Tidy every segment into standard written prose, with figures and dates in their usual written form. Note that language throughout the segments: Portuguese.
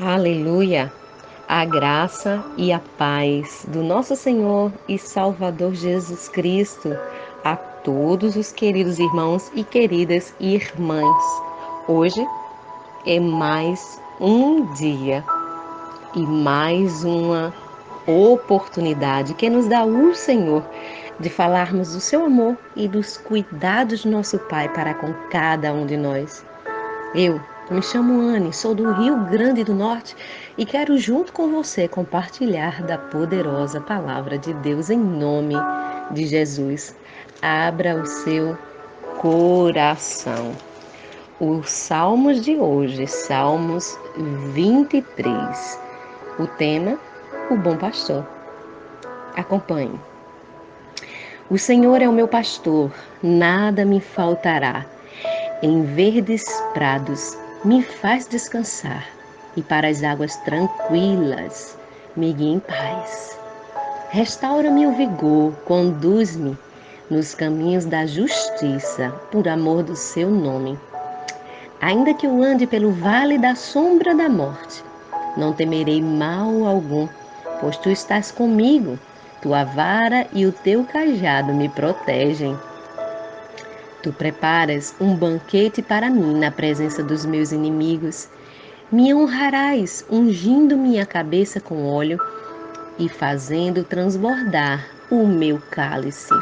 Aleluia! A graça e a paz do nosso Senhor e Salvador Jesus Cristo a todos os queridos irmãos e queridas irmãs. Hoje é mais um dia e mais uma oportunidade que nos dá o Senhor de falarmos do seu amor e dos cuidados de nosso Pai para com cada um de nós. Eu me chamo Anne, sou do Rio Grande do Norte e quero junto com você compartilhar da poderosa palavra de Deus em nome de Jesus. Abra o seu coração. Os Salmos de hoje, Salmos 23. O tema, o bom pastor. Acompanhe. O Senhor é o meu pastor, nada me faltará. Em verdes prados me faz descansar e para as águas tranquilas me guia em paz. Restaura-me o vigor, conduz-me nos caminhos da justiça, por amor do seu nome. Ainda que eu ande pelo vale da sombra da morte, não temerei mal algum, pois tu estás comigo, tua vara e o teu cajado me protegem. Tu preparas um banquete para mim na presença dos meus inimigos. Me honrarás, ungindo minha cabeça com óleo e fazendo transbordar o meu cálice.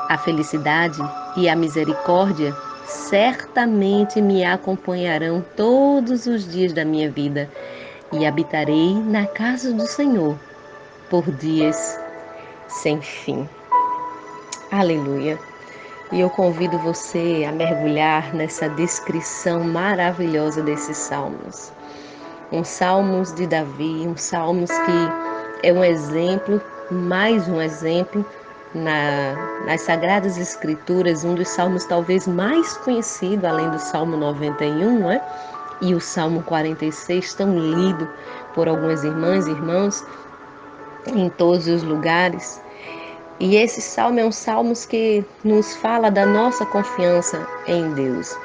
A felicidade e a misericórdia certamente me acompanharão todos os dias da minha vida e habitarei na casa do Senhor por dias sem fim. Aleluia! E eu convido você a mergulhar nessa descrição maravilhosa desses salmos. Uns salmos de Davi, uns salmos que é um exemplo, mais um exemplo nas Sagradas Escrituras, um dos salmos talvez mais conhecido, além do Salmo 91, né? E o Salmo 46, tão lido por algumas irmãs e irmãos em todos os lugares. E esse salmo é um salmo que nos fala da nossa confiança em Deus.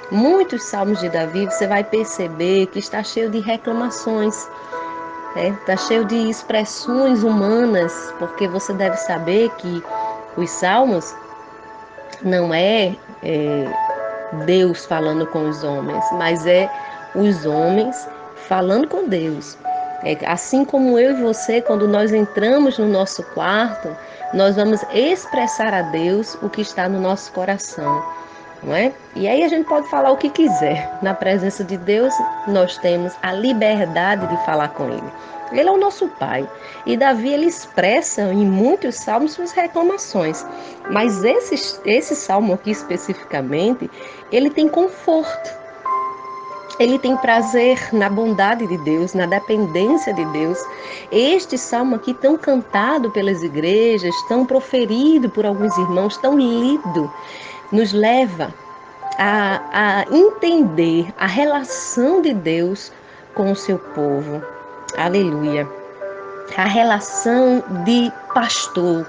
Muitos salmos de Davi você vai perceber que está cheio de reclamações, está cheio de expressões humanas, porque você deve saber que os salmos não é Deus falando com os homens, mas é os homens falando com Deus. Assim como eu e você, quando nós entramos no nosso quarto, nós vamos expressar a Deus o que está no nosso coração, não é? E aí a gente pode falar o que quiser. Na presença de Deus, nós temos a liberdade de falar com Ele. Ele é o nosso Pai. E Davi, ele expressa em muitos salmos suas reclamações. Mas esse salmo aqui especificamente, ele tem conforto. Ele tem prazer na bondade de Deus, na dependência de Deus. Este salmo aqui, tão cantado pelas igrejas, tão proferido por alguns irmãos, tão lido, nos leva a entender a relação de Deus com o seu povo. Aleluia. A relação de pastor,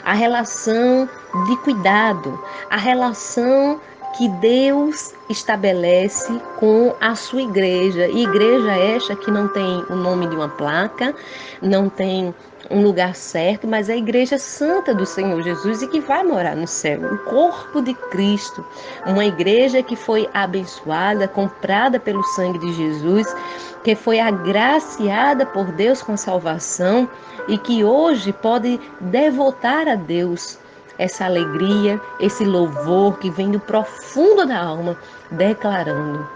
a relação de cuidado, a relação que Deus estabelece com a sua igreja. E igreja esta que não tem o nome de uma placa, não tem um lugar certo, mas é a igreja santa do Senhor Jesus e que vai morar no céu, o corpo de Cristo, uma igreja que foi abençoada, comprada pelo sangue de Jesus, que foi agraciada por Deus com a salvação e que hoje pode devotar a Deus essa alegria, esse louvor que vem do profundo da alma, declarando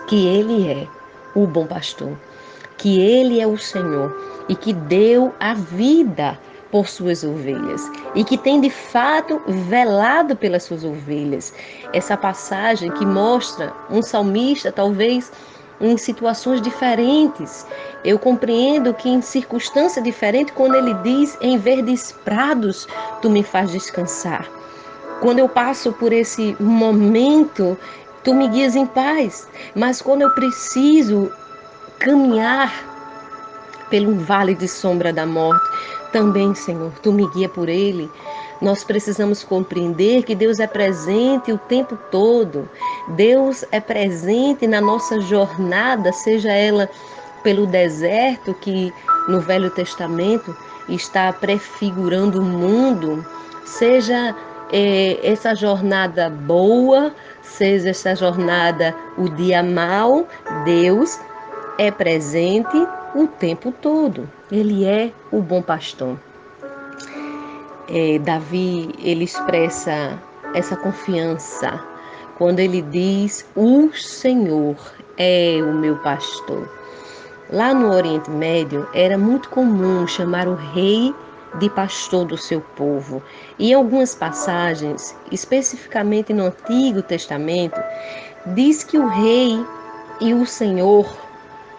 que Ele é o bom pastor, que Ele é o Senhor e que deu a vida por suas ovelhas e que tem de fato velado pelas suas ovelhas. Essa passagem que mostra um salmista talvez em situações diferentes. Eu compreendo que em circunstância diferente, quando ele diz em verdes prados tu me faz descansar. Quando eu passo por esse momento, tu me guias em paz. Mas quando eu preciso caminhar pelo vale de sombra da morte, também, Senhor, tu me guia por ele. Nós precisamos compreender que Deus é presente o tempo todo. Deus é presente na nossa jornada, seja ela pelo deserto, que no Velho Testamento está prefigurando o mundo, seja essa jornada boa, seja essa jornada o dia mau, Deus é presente o tempo todo. Ele é o bom pastor. Davi, ele expressa essa confiança quando ele diz: o Senhor é o meu pastor. Lá no Oriente Médio era muito comum chamar o rei de pastor do seu povo. E em algumas passagens, especificamente no Antigo Testamento, diz que o rei e o Senhor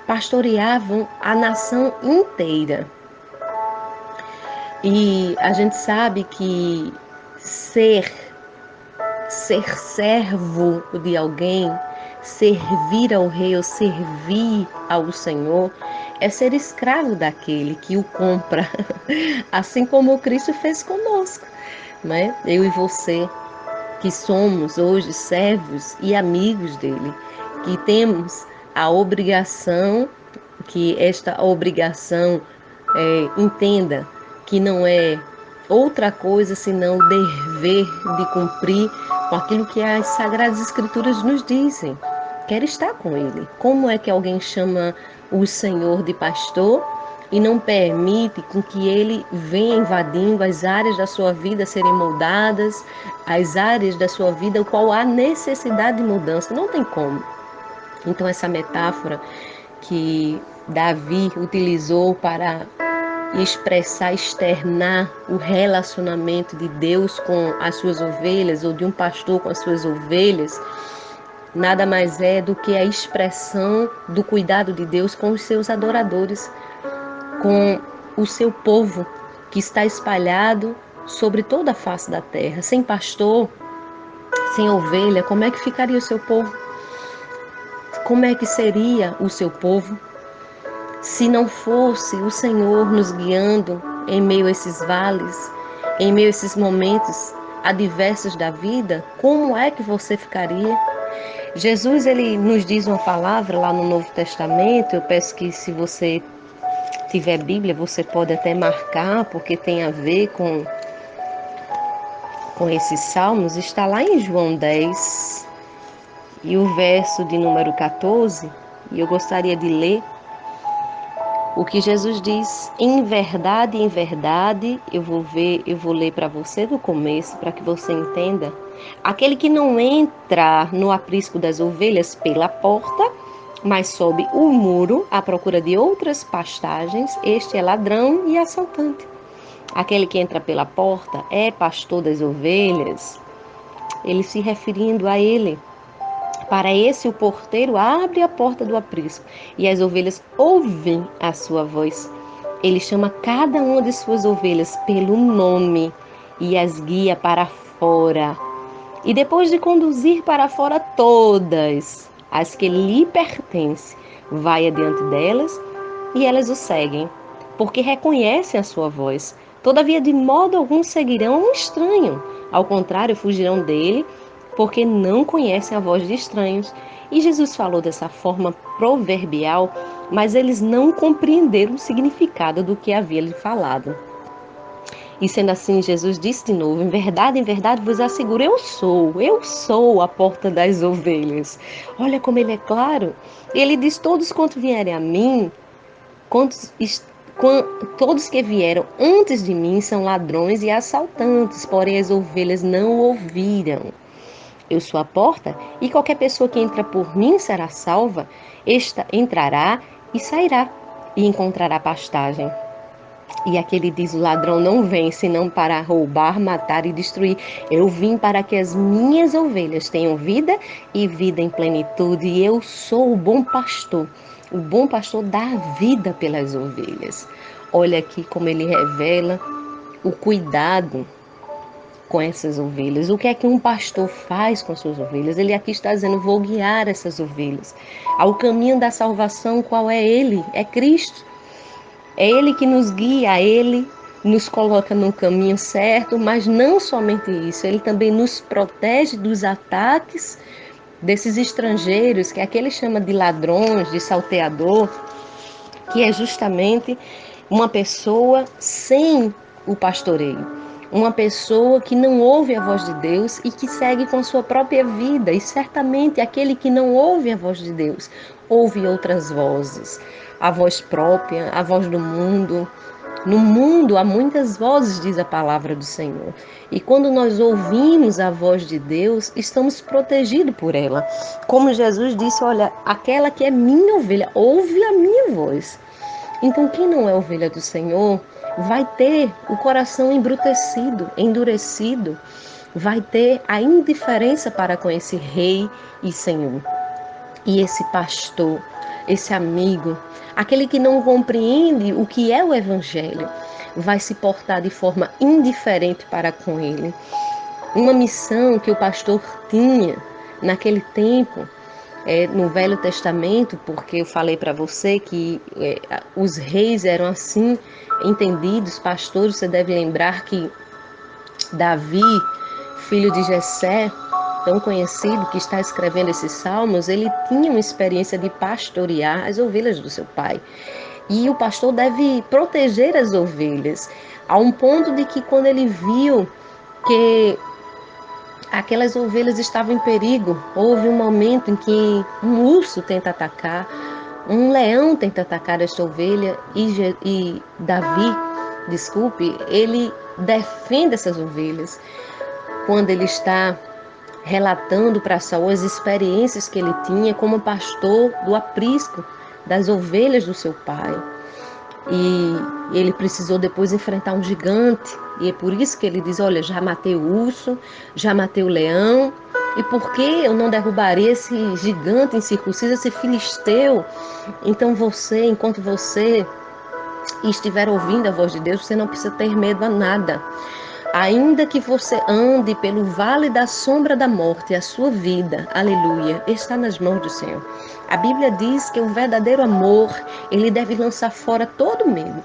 pastoreavam a nação inteira. E a gente sabe que ser servo de alguém, servir ao rei ou servir ao Senhor, é ser escravo daquele que o compra, assim como Cristo fez conosco, né? Eu e você, que somos hoje servos e amigos dele, que temos a obrigação, que esta obrigação entenda que não é outra coisa senão o dever de cumprir com aquilo que as Sagradas Escrituras nos dizem. Quer estar com Ele. Como é que alguém chama o Senhor de pastor e não permite com que Ele venha invadindo as áreas da sua vida serem moldadas, as áreas da sua vida o qual há necessidade de mudança? Não tem como. Então essa metáfora que Davi utilizou para expressar, externar o relacionamento de Deus com as suas ovelhas ou de um pastor com as suas ovelhas, nada mais é do que a expressão do cuidado de Deus com os seus adoradores, com o seu povo que está espalhado sobre toda a face da terra. Sem pastor, sem ovelha, como é que ficaria o seu povo? Como é que seria o seu povo? Se não fosse o Senhor nos guiando em meio a esses vales, em meio a esses momentos adversos da vida, como é que você ficaria? Jesus, ele nos diz uma palavra lá no Novo Testamento. Eu peço que, se você tiver Bíblia, você pode até marcar, porque tem a ver com esses salmos. Está lá em João 10 e o verso de número 14, e eu gostaria de ler o que Jesus diz. Em verdade, eu vou ler para você do começo, para que você entenda. Aquele que não entra no aprisco das ovelhas pela porta, mas sobe o muro à procura de outras pastagens, este é ladrão e assaltante. Aquele que entra pela porta é pastor das ovelhas, ele se referindo a ele. Para esse, o porteiro abre a porta do aprisco e as ovelhas ouvem a sua voz. Ele chama cada uma de suas ovelhas pelo nome e as guia para fora. E depois de conduzir para fora todas as que lhe pertencem, vai adiante delas e elas o seguem, porque reconhecem a sua voz. Todavia, de modo algum seguirão um estranho. Ao contrário, fugirão dele, porque não conhecem a voz de estranhos. E Jesus falou dessa forma proverbial, mas eles não compreenderam o significado do que havia lhe falado. E sendo assim, Jesus disse de novo: em verdade vos asseguro, eu sou a porta das ovelhas. Olha como ele é claro. Ele diz: todos quanto vierem a mim, todos que vieram antes de mim são ladrões e assaltantes, porém as ovelhas não ouviram. Eu sou a porta, e qualquer pessoa que entra por mim será salva. Esta entrará e sairá, e encontrará pastagem. E aquele diz: o ladrão não vem senão para roubar, matar e destruir. Eu vim para que as minhas ovelhas tenham vida e vida em plenitude. E eu sou o bom pastor. O bom pastor dá vida pelas ovelhas. Olha aqui como ele revela o cuidado com essas ovelhas. O que é que um pastor faz com suas ovelhas? Ele aqui está dizendo: vou guiar essas ovelhas ao caminho da salvação. Qual é ele? É Cristo. É Ele que nos guia, Ele nos coloca no caminho certo, mas não somente isso, Ele também nos protege dos ataques desses estrangeiros, que aqui ele chama de ladrões, de salteador, que é justamente uma pessoa sem o pastoreio, uma pessoa que não ouve a voz de Deus e que segue com sua própria vida. E certamente aquele que não ouve a voz de Deus ouve outras vozes, a voz própria, a voz do mundo. No mundo há muitas vozes, diz a palavra do Senhor. E quando nós ouvimos a voz de Deus, estamos protegidos por ela. Como Jesus disse, olha, aquela que é minha ovelha, ouve a minha voz. Então, quem não é ovelha do Senhor vai ter o coração embrutecido, endurecido, vai ter a indiferença para com esse rei e Senhor. E esse pastor, esse amigo, aquele que não compreende o que é o Evangelho, vai se portar de forma indiferente para com ele. Uma missão que o pastor tinha naquele tempo, no Velho Testamento, porque eu falei para você que os reis eram assim entendidos, pastores. Você deve lembrar que Davi, filho de Jessé, tão conhecido, que está escrevendo esses salmos, ele tinha uma experiência de pastorear as ovelhas do seu pai. E o pastor deve proteger as ovelhas, a um ponto de que quando ele viu que aquelas ovelhas estavam em perigo, houve um momento em que um urso tenta atacar, um leão tenta atacar esta ovelha e Davi, ele defende essas ovelhas. Quando ele está relatando para Saul as experiências que ele tinha como pastor do aprisco das ovelhas do seu pai. E ele precisou depois enfrentar um gigante, e é por isso que ele diz, olha, já matei o urso, já matei o leão, e por que eu não derrubaria esse gigante incircunciso, esse filisteu? Então você, enquanto você estiver ouvindo a voz de Deus, você não precisa ter medo a nada. Ainda que você ande pelo vale da sombra da morte, a sua vida, aleluia, está nas mãos do Senhor. A Bíblia diz que o verdadeiro amor, ele deve lançar fora todo medo,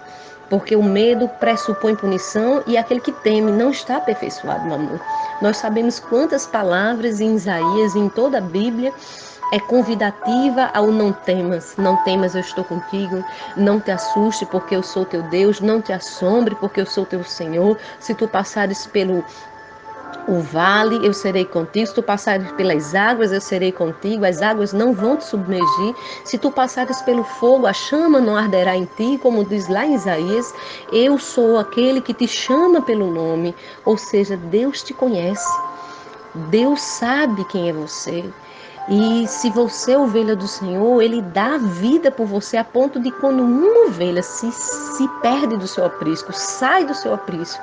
porque o medo pressupõe punição e aquele que teme não está aperfeiçoado no amor. Nós sabemos quantas palavras em Isaías e em toda a Bíblia é convidativa ao não temas. Não temas, eu estou contigo. Não te assuste, porque eu sou teu Deus. Não te assombre, porque eu sou teu Senhor. Se tu passares pelo o vale, eu serei contigo. Se tu passares pelas águas, eu serei contigo. As águas não vão te submergir. Se tu passares pelo fogo, a chama não arderá em ti, como diz lá em Isaías. Eu sou aquele que te chama pelo nome. Ou seja, Deus te conhece. Deus sabe quem é você. E se você é ovelha do Senhor, Ele dá vida por você, a ponto de quando uma ovelha se perde do seu aprisco, sai do seu aprisco,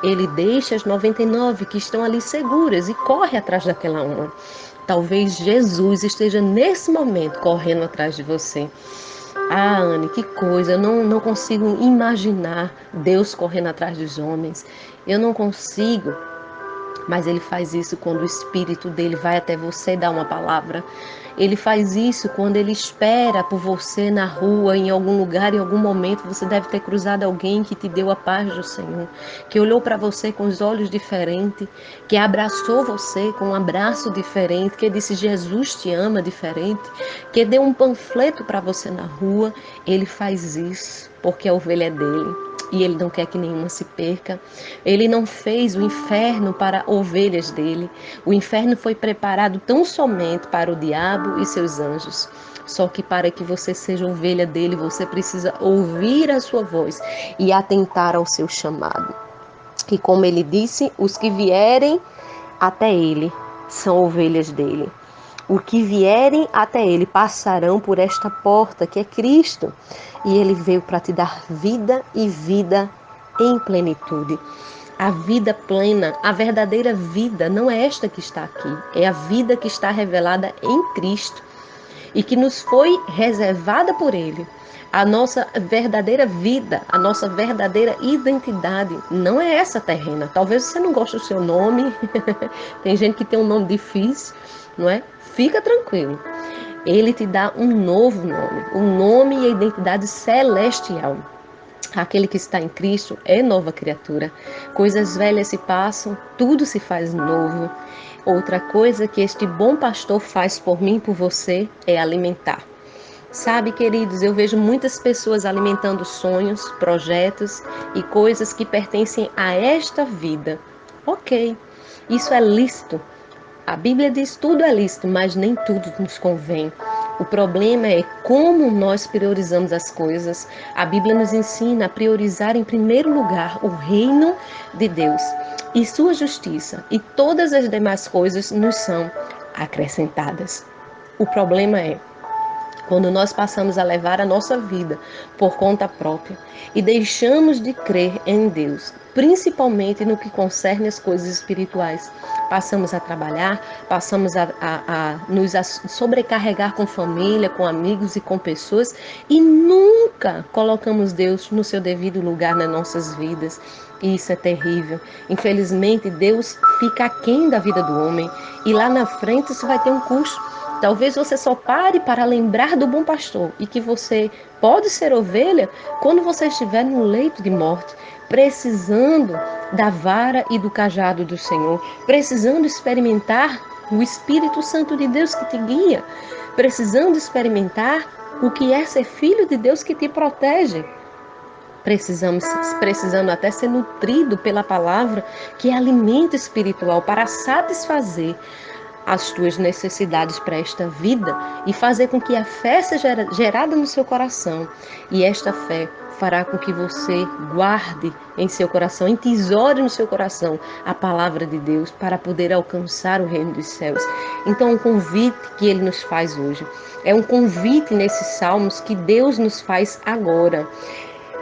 Ele deixa as 99 que estão ali seguras e corre atrás daquela uma. Talvez Jesus esteja nesse momento correndo atrás de você. Ah, Anne, que coisa, eu não consigo imaginar Deus correndo atrás dos homens. Eu não consigo. Mas ele faz isso quando o Espírito dele vai até você dar uma palavra. Ele faz isso quando ele espera por você na rua, em algum lugar, em algum momento. Você deve ter cruzado alguém que te deu a paz do Senhor, que olhou para você com os olhos diferentes, que abraçou você com um abraço diferente, que disse Jesus te ama diferente, que deu um panfleto para você na rua. Ele faz isso porque a ovelha é dele. E ele não quer que nenhuma se perca. Ele não fez o inferno para ovelhas dele. O inferno foi preparado tão somente para o diabo e seus anjos. Só que para que você seja ovelha dele, você precisa ouvir a sua voz e atentar ao seu chamado. E como ele disse, os que vierem até ele são ovelhas dele. O que vierem até ele passarão por esta porta, que é Cristo. E ele veio para te dar vida e vida em plenitude. A vida plena, a verdadeira vida, não é esta que está aqui. É a vida que está revelada em Cristo e que nos foi reservada por Ele. A nossa verdadeira vida, a nossa verdadeira identidade não é essa terrena. Talvez você não goste do seu nome. Tem gente que tem um nome difícil, não é? Fica tranquilo. Ele te dá um novo nome, um nome e a identidade celestial. Aquele que está em Cristo é nova criatura. Coisas velhas se passam, tudo se faz novo. Outra coisa que este bom pastor faz por mim e por você é alimentar. Sabe, queridos, eu vejo muitas pessoas alimentando sonhos, projetos e coisas que pertencem a esta vida. Ok, isso é lícito. A Bíblia diz tudo é lícito, mas nem tudo nos convém. O problema é como nós priorizamos as coisas. A Bíblia nos ensina a priorizar em primeiro lugar o reino de Deus e sua justiça, e todas as demais coisas nos são acrescentadas. O problema é quando nós passamos a levar a nossa vida por conta própria e deixamos de crer em Deus, principalmente no que concerne as coisas espirituais. Passamos a trabalhar, passamos a nos sobrecarregar com família, com amigos e com pessoas e nunca colocamos Deus no seu devido lugar nas nossas vidas. E isso é terrível. Infelizmente, Deus fica aquém da vida do homem e lá na frente isso vai ter um custo. Talvez você só pare para lembrar do bom pastor e que você pode ser ovelha quando você estiver no leito de morte, precisando da vara e do cajado do Senhor, precisando experimentar o Espírito Santo de Deus que te guia, precisando experimentar o que é ser filho de Deus que te protege. Precisando até ser nutrido pela palavra, que é alimento espiritual para satisfazer as tuas necessidades para esta vida e fazer com que a fé seja gerada no seu coração. E esta fé fará com que você guarde em seu coração, entesoure no seu coração a palavra de Deus para poder alcançar o reino dos céus. Então, o convite que ele nos faz hoje é um convite nesses salmos que Deus nos faz agora.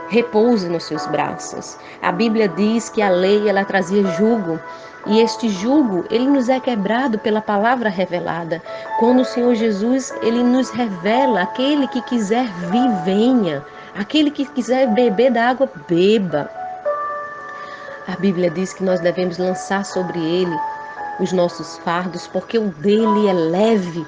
Repouse nos seus braços. A Bíblia diz que a lei ela trazia jugo. E este jugo, ele nos é quebrado pela palavra revelada. Quando o Senhor Jesus, ele nos revela, aquele que quiser vir, venha. Aquele que quiser beber da água, beba. A Bíblia diz que nós devemos lançar sobre ele os nossos fardos, porque o dele é leve.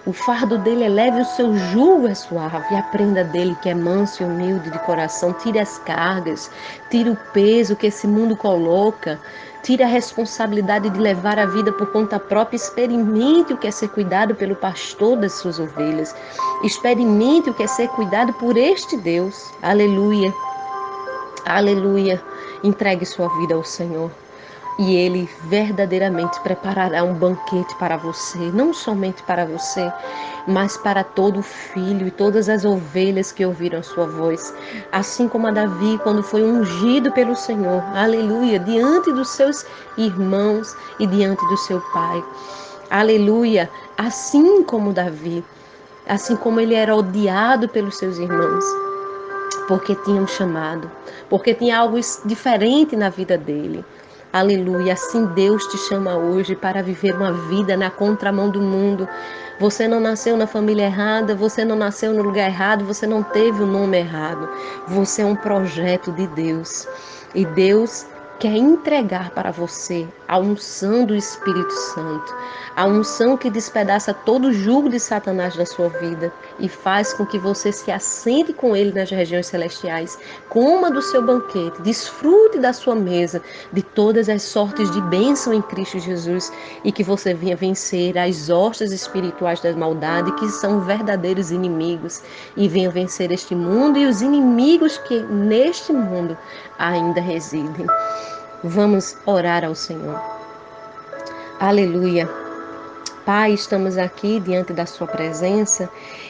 O fardo dele é leve, o seu jugo é suave. Aprenda dele que é manso e humilde de coração. Tire as cargas, tire o peso que esse mundo coloca. Tire a responsabilidade de levar a vida por conta própria. Experimente o que é ser cuidado pelo pastor das suas ovelhas. Experimente o que é ser cuidado por este Deus. Aleluia. Aleluia. Entregue sua vida ao Senhor. E Ele verdadeiramente preparará um banquete para você, não somente para você, mas para todo filho e todas as ovelhas que ouviram a sua voz. Assim como a Davi, quando foi ungido pelo Senhor, aleluia, diante dos seus irmãos e diante do seu pai. Aleluia, assim como Davi, assim como ele era odiado pelos seus irmãos, porque tinha um chamado, porque tinha algo diferente na vida dele. Aleluia, assim Deus te chama hoje para viver uma vida na contramão do mundo. Você não nasceu na família errada, você não nasceu no lugar errado, você não teve o nome errado. Você é um projeto de Deus. E Deus quer entregar para você a unção do Espírito Santo, a unção que despedaça todo o jugo de Satanás na sua vida e faz com que você se assente com ele nas regiões celestiais, coma do seu banquete, desfrute da sua mesa, de todas as sortes de bênção em Cristo Jesus e que você venha vencer as hostas espirituais da maldade que são verdadeiros inimigos e venha vencer este mundo e os inimigos que neste mundo ainda residem. Vamos orar ao Senhor. Aleluia. Pai, estamos aqui diante da sua presença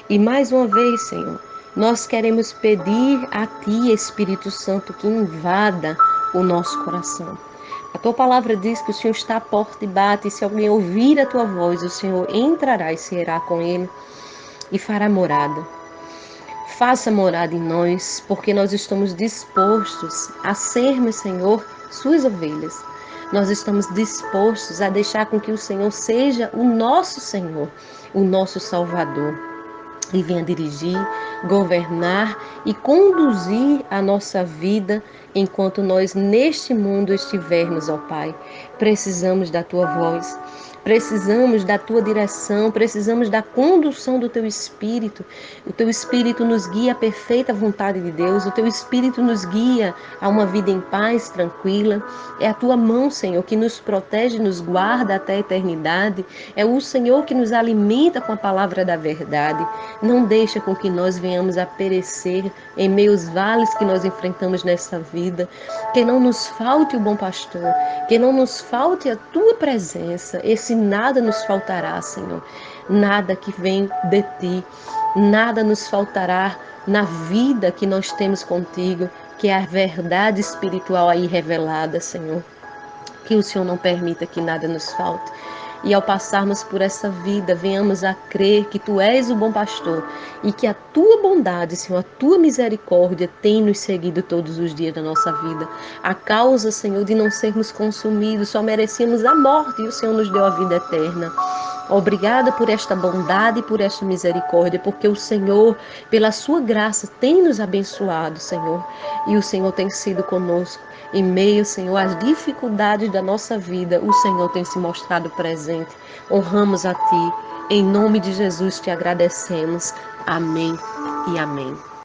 e mais uma vez, Senhor, nós queremos pedir a Ti, Espírito Santo, que invada o nosso coração. A Tua palavra diz que o Senhor está à porta e bate, e se alguém ouvir a Tua voz, o Senhor entrará e se irá com ele e fará morada. Faça morada em nós, porque nós estamos dispostos a sermos, Senhor, Suas ovelhas. Nós estamos dispostos a deixar com que o Senhor seja o nosso Senhor, o nosso Salvador. E venha dirigir, governar e conduzir a nossa vida enquanto nós neste mundo estivermos, ó Pai. Precisamos da Tua voz. Precisamos da tua direção, precisamos da condução do teu Espírito. O teu Espírito nos guia à perfeita vontade de Deus, o teu Espírito nos guia a uma vida em paz, tranquila. É a tua mão, Senhor, que nos protege, nos guarda até a eternidade. É o Senhor que nos alimenta com a palavra da verdade. Não deixa com que nós venhamos a perecer em meio aos vales que nós enfrentamos nessa vida. Que não nos falte o bom pastor, que não nos falte a tua presença. Esse nada nos faltará, Senhor. Nada que vem de ti, nada nos faltará na vida que nós temos contigo, que é a verdade espiritual aí revelada, Senhor. Que o Senhor não permita que nada nos falte. E ao passarmos por essa vida, venhamos a crer que Tu és o bom pastor e que a Tua bondade, Senhor, a Tua misericórdia tem nos seguido todos os dias da nossa vida. A causa, Senhor, de não sermos consumidos, só merecíamos a morte e o Senhor nos deu a vida eterna. Obrigada por esta bondade e por esta misericórdia, porque o Senhor, pela sua graça, tem nos abençoado, Senhor. E o Senhor tem sido conosco. Em meio, Senhor, às dificuldades da nossa vida, o Senhor tem se mostrado presente. Honramos a Ti. Em nome de Jesus te agradecemos. Amém e amém.